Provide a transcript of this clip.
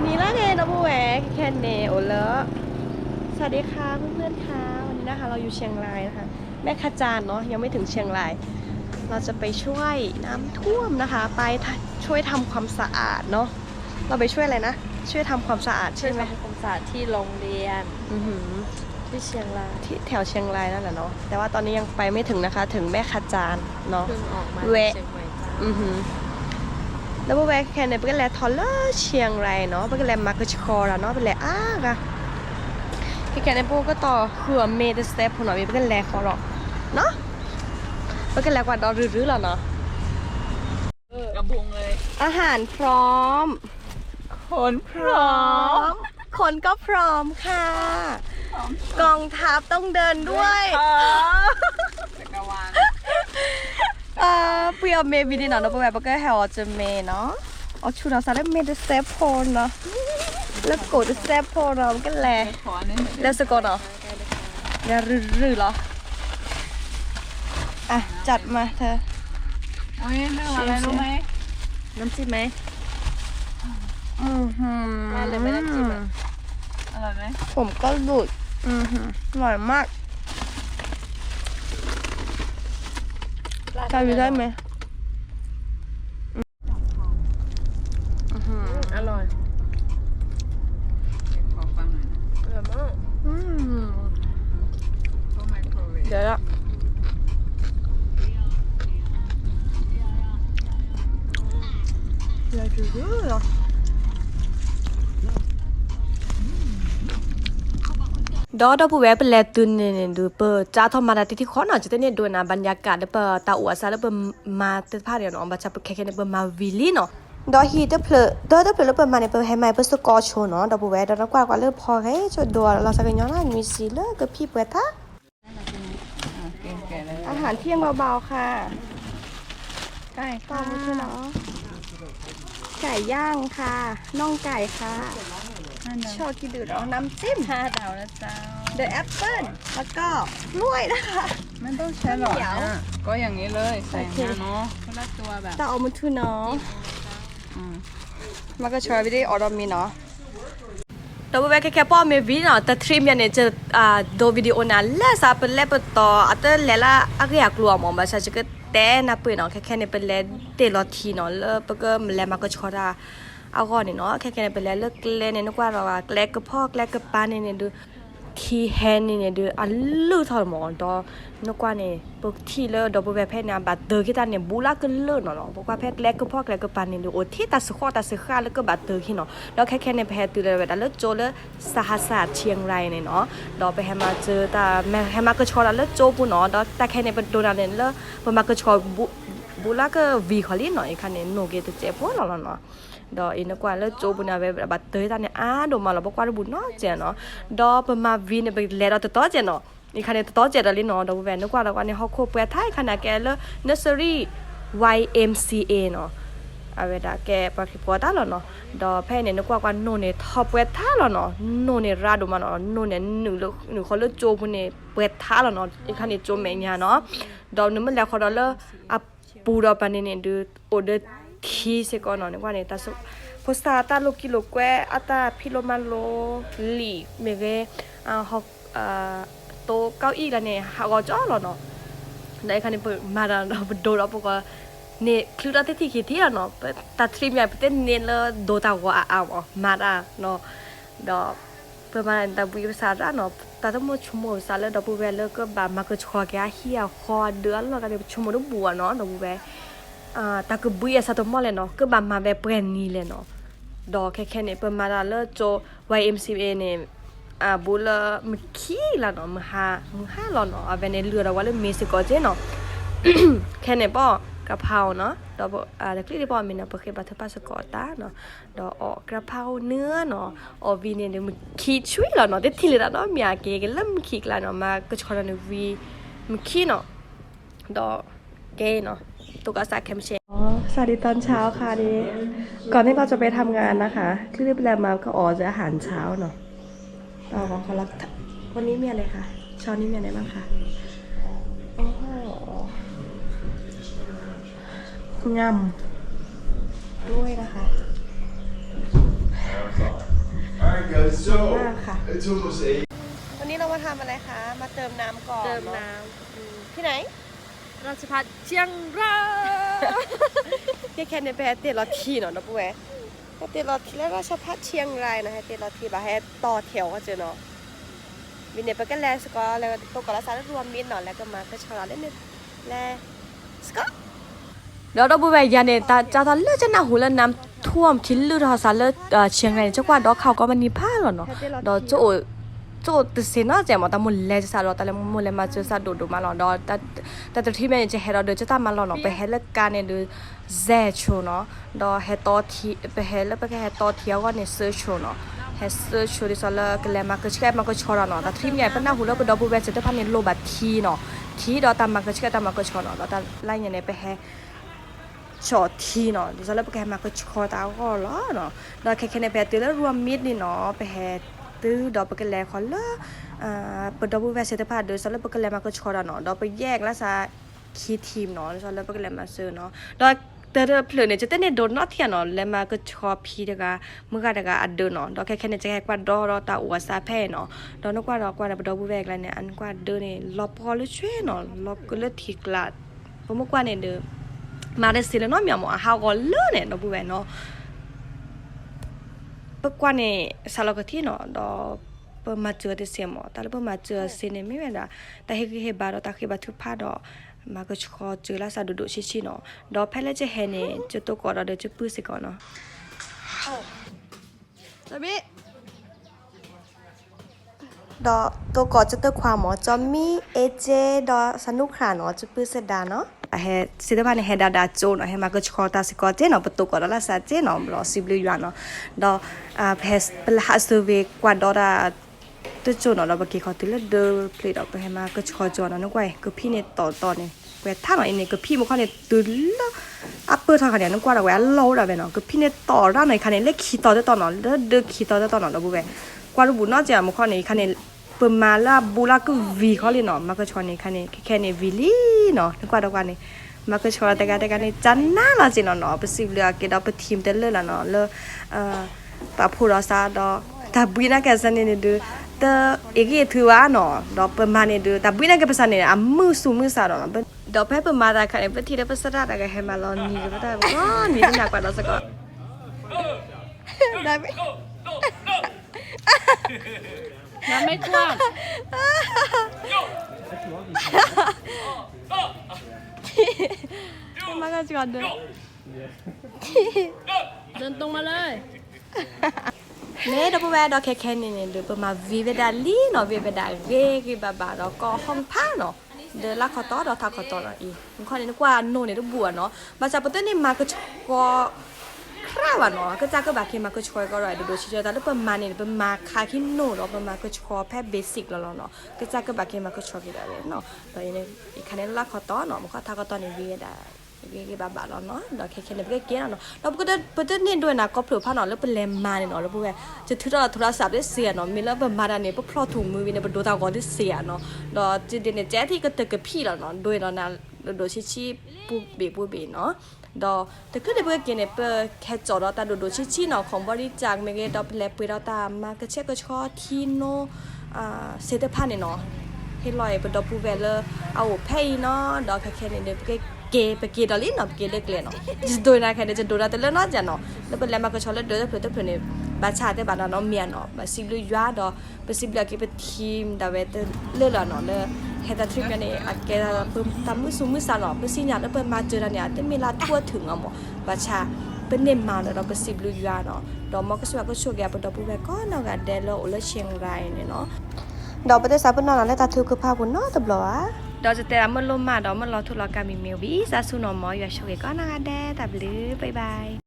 นี่ละไงนะบูแหวกแคนเนโอเลสวัสดีค่ะเพื่อนๆค่ะวันนี้นะคะเราอยู่เชียงรายนะคะแม่ขจานเนาะยังไม่ถึงเชียงรายเราจะไปช่วยน้ำท่วมนะคะไปช่วยทำความสะอาดเนาะเราไปช่วยอะไรนะช่วยทำความสะอาดใช่ไหมทำความสะอาดที่โรงเรียนที่เชียงรายที่แถวเชียงรายนั่นแหละเนาะแต่ว่าตอนนี้ยังไปไม่ถึงนะคะถึงแม่ขจานเนาะเพิ่งออกมาแวะเชียงใหม่จ้าแล้วแวะแค่ไหนเป็นแลทอลเลอร์เชียงรายเนาะเป็นแลมาร์กชคอร์เนาะเป็นแลกะแค่ไหนพวกก็ต่อคือเมดสเตปของเราเป็นแลคอร์เนาะเป็นแลกว่าดอรื้อๆแล้วเนาะกระบุงเลยอาหารพร้อมคนพร้อมคนก็พร้อมค่ะกองทัพต้องเดินด้วยจักรวาลเปรี้ยวเมวิดีเนาะแบบก็แฮวจะเมเนาะเอาชุดเราใส่ได้เมดสเตปโพนเนาะแล้วกดสเตปโพนเราก็แลแล้วสกอตเนาะอย่ารื้อๆเหรออ่ะจัดมาเธอโอ้ยเรื่องอะไรรู้ไหมน้ำจิ้มไหมได้เลยไม่ได้จิ้มอร่อยไหมผมก็หลุดอร่อยมากทานได้ไหมอร่อยขอฟังหน่อยนะอร่อยมากเดี๋ยวละอย่าดื้อหรอดอดผู้แวะเป็นแลตุนเนี่ยดูเปิดจ้าทอมาดาที่ข้อหน่อยจะได้เนี่ยดูนะบรรยากาศเปิดตาอัวซาแล้วเปิดมาเติร์ดผ้าเดี๋ยวน้องบัชเปิดแค่เนี่ยเปิดมาวิลลี่เนาะดอฮีเตอร์เพลดอเตอร์เพลแล้วเปิดมาเนี่ยเปิดให้ไม้เปิดสกอโชเนาะดอผู้แวะดอกว่าเลิกพอให้จดดัวเราสักย้อนมีสีเลิกกับพี่เปิดท่าอาหารเที่ยงเบาๆค่ะไก่ต้มใช่เนาะไก่ย่างค่ะน่องไก่ค่ะชอบกินดื่มน้ำจิ้ม5 ดาวนะเจ้าเดอะแอปเปิ้ลแล้วก็กล้วยนะคะไม่ต้องใช้หรอกก็อย่างนี้เลยใส่เนาะคนละตัวแบบตาอมุทุเนาะมันก็ช่วยวิดีโอรมีเนาะตัวแบบแค่ป้อมีวิดีโอแต่ทริมยันเนี่ยจะดูวิดีโอนั้นเล่ซาเป็นเล่ปต่ออัตเล่ละอักอยากลัวมองมาใช่ก็แต่นับเป็นเนาะแค่เนี่ยเป็นเล่เตลอทีเนาะแล้วก็มันเล่มันก็ชอราเอาก่อนเนาะแค่เป็นเล่เลิกเล่เนี่ยนึกว่าเราเล่ก็พ่อเล่ก็ป้าเนี่ยดูทีแฮนเนี่ยดูอันลื้อถอดหมอนดอนึกว่าเนี่ยปกติเลยดอกแบบแพทย์เนี่ยบัดเดอร์ที่ตาเนี่ยบูลาก็เลิศเนาะบอกว่าแพทย์เล็กก็พ่อเล็กก็ปานเนี่ยดูโอ้ที่ตัดสุขตัดสุขาแล้วก็บัดเดอร์ที่เนาะแล้วแค่ในแพทย์ตื่นเลยแบบแล้วโจเลยสหศาสตร์เชียงรายเนี่ยเนาะดอกไปให้มาเจอตาแม่ให้มาก็ชอแล้วโจปุ่นเนาะดอกแต่แค่ในเป็นโดนอะไรเนี่ยแล้วมาก็ชอบูลาก็วีคอลีเนาะอีกคันเนี่ยโนเกตเจ็บหัวเราเนาะดออินกว่าแล้วโจบุญอะไรแบบเตยตาเนี่ยดมาเราบอกว่าบุญเนาะเจเนาะดอประมาวีเนี่ยไปเล่เราต่อเจเนาะอีคันเนี่ยต่อเจดลิเนาะดอแวนนึกว่าเราเนี่ยเขาโคเปียไทยขนาดแกเลย nursery YMCA เนาะเอาไว้ดาแกปากปัวตาแล้วเนาะดอแพ่เนี่ยนึกว่าโนเนี่ยทอปเวทท่าแล้วเนาะโนเนี่ยราดมาเนาะโนเนี่ยหนึ่งเขาเลยโจบุญเนี่ยเวทท่าแล้วเนาะอีคันเนี่ยโจแมงยาเนาะดอนึกมันแล้วเขาดอเลยอ่ะปูดอปานเนี่ยดูโอเดทีเสก่อนเนาะนึกว่าเนี่ยตาสุพสตาตาโลกิโลแกอัตาพิโลมาโลลีเมเกฮอกโตเก้าอี้ละเนี่ยฮากอจ้อหรอเนาะได้คันนี้เปิดมาดาโดเราปกว่าเนี่ยคือเราที่คิดที่เนาะตัดทริมอย่างเป็นเนี่ยเลยโดตากว่าเอามาดาเนาะดอกเปิดมาแต่บุยภาษาเนาะแต่ทั้งหมดชั่วโมงซะแล้วดอกบุเวลก็แบบมาก็ชอแกเฮียคอเดือนแล้วก็ได้ชั่วโมงต้องบัวเนาะดอกบุเวตาก็บุยสัตว์มอเลยเนาะก็แบบมาแบบเปลี่ยนนี่เลยเนาะดอกแค่เนี่ยเปิดมาแล้วโจ YMCA เนี่ยบุลมขี้ละเนาะมหาหล่อเนาะเวเนเรือเราว่าเลยเมซิโกเจเนาะแค่เนี่ยป้อกระเพราเนาะดอกแต่คลิปที่ป้อมีนะเพราะแค่บัตรพาสกอตาเนาะดอกออกกระเพราเนื้อเนาะอวีเนี่ยเดี๋ยวมันขี้ช่วยเราเนาะเด็ดทีเลยเนาะมีอาเกกันเริ่มขี้ละเนาะมาก็ชอบเราในวีมันขี้เนาะดอกเกเนาะตุกอาซาแคมเชสวัสดีตอนเช้าค่ะดิก่อนที่เราจะไปทำงานนะคะคลิปแรกมาก็จะอาหารเช้าเนาะเราขอรับวันนี้มีอะไรคะเช้านี้มีอะไรบ้างคะยำด้วยนะคะ so มากค่ะ it's almost 8. วันนี้เรามาทำอะไรคะ มาเติมน้ำก่อน เติมน้ ที่ไหน ำราชพัฒเชียงราย แค่ในแพทเตลอทีเนาะนะปุ๊แหวเตลอทีแล้วราชพัฒเชียงรายนะฮะเตลอทีบาให้ต่อแถวก็เจอเนาะวินเนปกันแล้วสกอแล้วตัวกอลสารรวมมิตรเนาะแล้วก็มาก็ชอเล่นนิดแล้วสกอเดี๋ยวเราบุ้ยยันเนี่ยตาจะตอนเลือดจะหนาหูแล้วน้ำท่วมทิ้นลือทอสารเลือดเชียงรายเจ้ากว่าดอกเขาก็มันมีผ้าหรอเนาะดอกโจตเสนาแจมแต่หมดเลยจะสารแต่ละหมดเลยมาเจอสารดูมาหรอดอกแต่ที่แม่จะให้เราเดินจะตามมาหรอเนาะไปให้เลิกการเนี่ยดูแซ่ชัวเนาะดอกให้ต่อทีไปให้แล้วไปให้ต่อเที่ยวก็เนี่ยเซิร์ชชัวเนาะให้เซิร์ชชัวที่สารก็เลยมาก็แค่มาก็ชอเนาะแต่ที่ใหญ่เป็นหน้าหูแล้วเป็นดอกบัวแหวนจะได้พันเนี่ยโลบัตทีเนาะทีดอกตามมาก็แค่ตามมาก็ชอเนาะแต่ไล่อย่างเนี่ยไปให้ชอทีเนาะดิฉันแล้วไปแค่มาก็ชอตาก็ล้อเนาะดอกแค่ในแพทย์แล้วรวมมิดนี่เนาะไปให้ตื้อดอกไปกันแล้วขอละเปิดดอกบัวแหวนเสร็จพาเดินฉันแล้วไปกันแล้วมาก็ชอเนาะดอกไปแยกแล้วซะคีทีมเนาะฉันแล้วไปกันแล้วมาซื้อเนาะดอกแต่เพลินเนี่ยจะเต้นเนี่ยโดนนอเทียนเนาะแล้วมาก็ชอพีเด็กมึงก็เด็กอัดเดินเนาะดอกแค่เนี่ยจะแค่กว่าดอตาอวซาแพ้เนาะดอกนกว่าดอกว่าดอกบัวแหวนอะไรเนี่ยอันกว่าเดินเนี่ยลบพอเลยช่วยเนาะลบก็เลยทีกลาดเพราะเมื่อวานเนี่ยเดินมาได้สิแล้วเนาะมีหมอหาก็เลื่อนเนี่ยดอกบัวแหวนเนาะเมื่อวานเนี่ยสารก็ที่เนาะดอกเปิดมาเจอที่เสียหมอแต่แล้วเปิดมาเจอเสียเนี่ยไม่เป็นไรแต่เฮบาร์ตาเฮบาทุพาดอกมาก็ชอเจอแล้วสะดุดชิเนาะดอกแพทย์แล้วจะเห็นเนี่ยจะตัวก่อนเราเดี๋ยวจะปื้อสิก่อนเนาะจะมีดอกตัวก่อนจะตัวความหมอจอมมีเอเจดอกสนุกขาเนาะจะปื้อเสดาเนาะเฮสิเดบานเฮดาดาโจเนาะเฮมาก็ชอตาสิก่อนเจเนาะประตูก่อนแล้วซะเจเนาะรอสิบลิยเนาะดอกเพสเปลาสเวกว่าดอราตัวโจเนาะเราบางทีเขาติดแล้วเดินเพลดออกไปให้มาก็ชอจอเนาะนึกไว้ก็พี่เนี่ยต่อเนี่ยแหวท่าหน่อยเนี่ยก็พี่มันเขาเนี่ยตื่นแล้วอัปเปอร์ทางเนี่ยนึกว่าเราแหวโลเราไปเนาะก็พี่เนี่ยต่อร่างหน่อยคันเนี่ยเล็กขี่ต่อเนาะแล้วเดินขี่ต่อเนาะเราบุเวกว่าเราบุนอกจากมันเขาเนี่ยคันเนี่ยเปิดมาแล้วบูลาก็วีเขาเลยเนาะมาก็ชอเนี่ยคันเนี่ยแค่เนี่ยวิลี่เนาะนึกว่าเราเนี่ยมาก็ชอแต่กันเนี่ยจันน่าละสิเนาะไปสิเรือเกดเอาไปทีมเต้นเลยละเนาะแล้วตาพูดเราซาดอตาบุยน่าแกสันเนี่ยดูแต่เอกถือว่าเนาะดอกประมาณนี้ดูแต่บุญนั่นก็เป็นสันเนี่ยมือสูมือสาดเนาะดอกแพ้ประมาณแต่คันเนี่ยเป็นที่ได้เป็นสระแต่ก็ให้มาลองนี่ก็ได้บ่นี่เป็นหนักกว่าเราสักก่อนได้ไหม น้ำไม่ท่วม มากันก่อนเด้อ เดินตรงมาเลย เนี่ยดอกแวดอกแค่ๆนี่เดี๋ยวประมาณวิเวดาลีเนาะวิเวดาเกกิบาบาแล้วก็ห้องผ้าเนาะเดี๋ยวลักขอต่อดอกทักขอต่อละอีมันข้อนี้นึกว่าโนเนี่ยต้องบัวเนาะมาจากประเทศนี้มาก็คราบเนาะก็จากก็แบบที่มาก็ช่วยก็ได้ดูชิเจอแต่แล้วประมาณนี้ประมาณคาที่โนเนาะประมาณก็ช่วยแค่เบสิกแล้วเนาะก็จากก็แบบที่มาก็ช่วยกันได้เนาะตอนนี้อีกคันนี้ลักขอต่อเนาะมันก็ทักขอต่อในวิเวดากี่บาทแล้วเนาะดอกแค่ๆเนี่ยเก๋ๆเนาะเราก็ได้ประเด็นนี้ด้วยนะก็เผื่อผ้าเนาะแล้วเป็นแลมมาเนี่ยเนาะแล้วพวกแกจะถือโทรศัพท์ได้เสียเนาะมีแล้วแบบมาดานเนี่ยพอถุงมือวินเนี่ยดูตาก่อนได้เสียเนาะดอกจีเดเนี่ยแจ๊ที่ก็เตะกับพี่แล้วเนาะด้วยเนาะนะโดยชี้ปูเบเนาะดอกแต่คือได้พวกแกเนี่ยเปิดแค่จอดแต่โดยชี้เนาะของบริจาคเมเกดอกแลเปิดเราตามมาก็เช็คก็ชอที่โนเซตผ้าเนี่ยเนาะเฮ็ดลอยเป็นดอกปูเวลเอาเพย์เนาะดอกแค่เนี่ยเดี๋ยวเกไปเกดอลลี่เนาะเกเล็กเลยเนาะจะโดยนะแค่จะโดนแต่เรื่องนอกจากเนาะแล้วเป็นแล้วมาก็ชอบแล้วเดี๋ยวเผื่อเนี่ยบาชาแต่บาดเนาะเมียเนาะบาซิบลูยัวดอไปซิบลูกิไปทีมดาเวตเลื่อนเนาะเลยเฮตาทริปเนี่ยอาแกเพิ่มตามมือสูมือสาเนาะไปสิญญาแล้วเปิดมาเจอเนี่ยแต่เวลาทั่วถึงอ่ะหมอบาชาเป็นเนมมาเนาะเราไปซิบลูยัวเนาะดอมก็สวยก็ช่วยแกปดอปูแวก็เนาะกันเดลโอเลเชียงรายเนี่ยเนาะดอกไปได้สาบนอนแล้วตาถือคือภาพบนเนาะตบล้อดอกจะแต่มันลมมาดอกมันรอทุลอกามีเมลบีซาซูนอมออยู่ช่วยก็นะคะแดแต่บลือบ๊ายบาย